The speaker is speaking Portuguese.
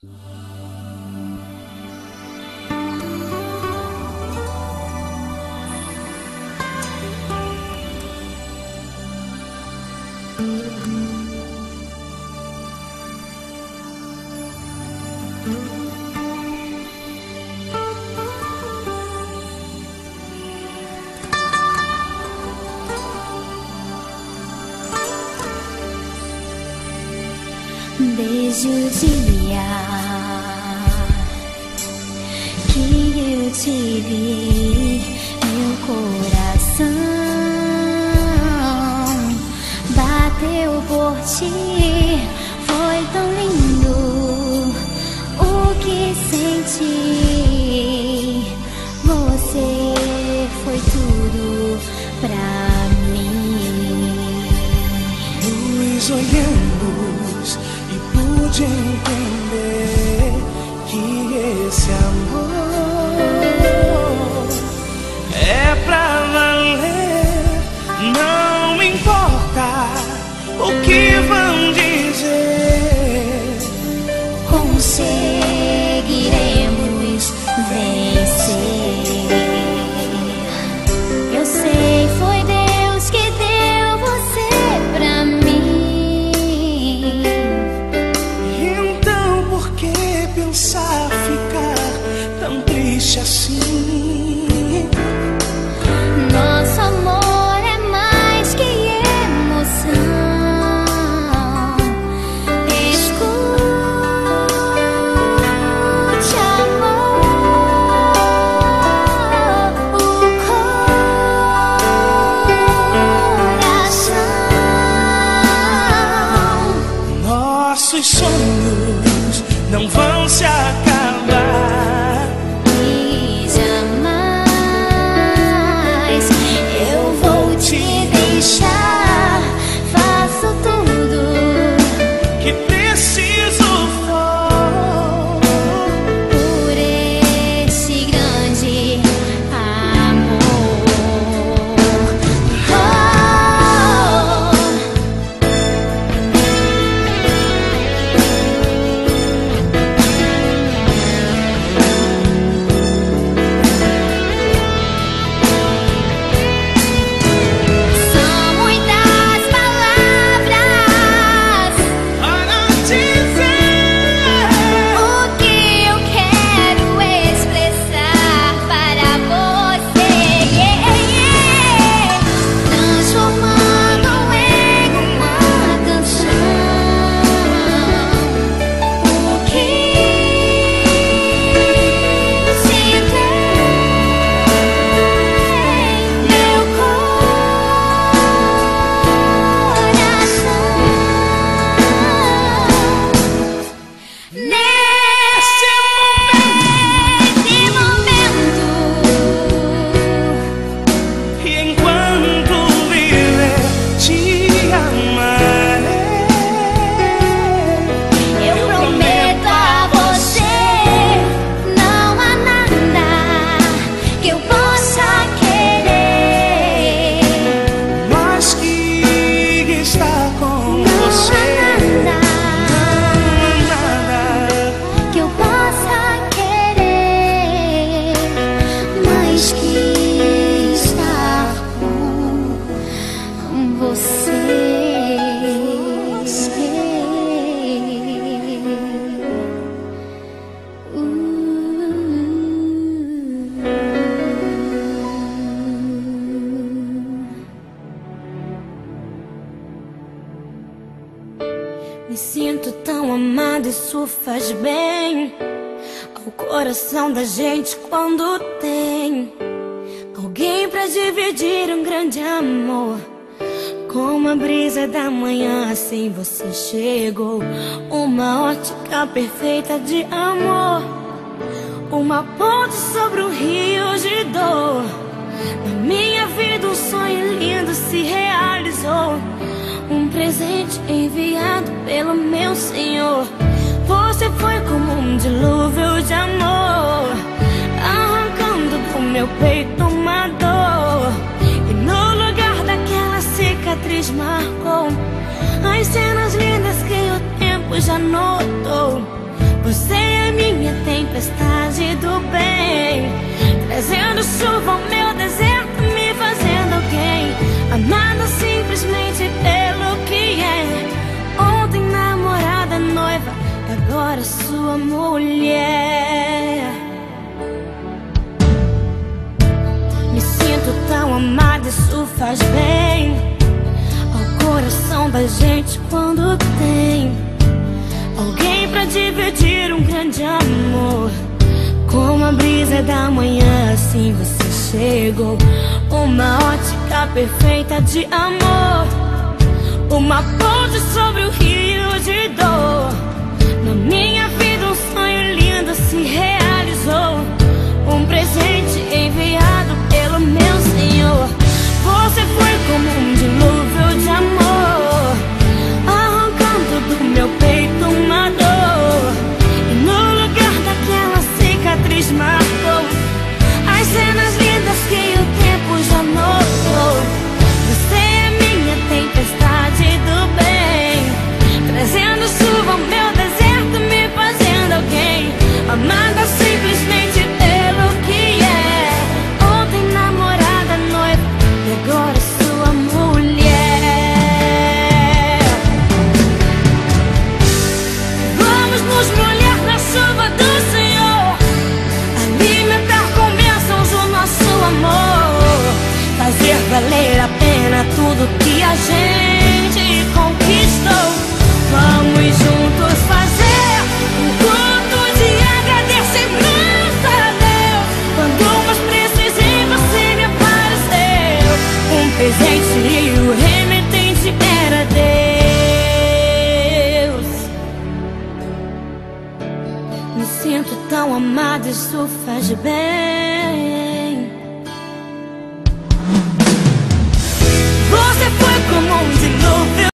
Desde o dia que eu te vi, meu coração bateu por ti. Foi tão lindo o que senti. Você foi tudo pra mim. Nos olhamos e pude entender que esse amor é pra valer. Não importa o que vão dizer, conseguiremos vencer. Eu sei, foi Deus que deu você pra mim. Então por que pensar ficar tão triste assim? Nosso amor é mais que emoção. Escute, amor, o coração. Nossos sonhos não vão se acabar E jamais eu vou te deixar. Faço tudo que preciso for por esse grande amor. São muitas palavras para dizer o que eu quero expressar para você, transformando em uma canção o que sinto em meu coração. Nesse momento, e enquanto viver te amarei. eu prometo a você, não há nada que eu possa querer, Mas que estar com não você há nada nada. que eu possa querer mais que estar com você. Me sinto tão amada, isso faz bem ao coração da gente quando tem alguém pra dividir um grande amor. Como a brisa da manhã, assim você chegou, uma ótica perfeita de amor, uma ponte sobre um rio de dor. Na minha vida um sonho lindo se realizou, um presente enviado pelo meu Senhor. Você foi como um dilúvio de amor, arrancando do meu peito uma dor. E no lugar daquela cicatriz marcou as cenas lindas que o tempo já notou. Você é minha tempestade do bem, trazendo chuva ao meu deserto, me fazendo alguém, amada simplesmente pelo que é. Ontem namorada, noiva, agora sua mulher. Me sinto tão amada, isso faz bem ao coração da gente quando tem alguém pra dividir um grande amor. Como a brisa da manhã, assim você chegou, uma ótica perfeita de amor, uma ponte sobre o rio de dor. Na minha vida um sonho lindo se realizou, um presente enviado pelo meu Senhor. Você foi como um dilúvio de amor, arrancando do meu peito uma dor, e no lugar daquela cicatriz marcou as cenas lindas que o tempo já notou. Você é minha tempestade do bem, trazendo chuva ao meu deserto, me fazendo alguém, amada simplesmente pelo que é. Ontem namorada, noiva, e agora sua mulher. Vamos nos molhar na chuva do Senhor, alimentar com bênçãos o nosso amor, fazer valer a pena tudo que a gente conquistou. Vamos juntos fazer um culto de agradecimento a Deus. Quando mais precisei, você me apareceu, um presente e o remetente era Deus. Me sinto tão amada, isso faz bem.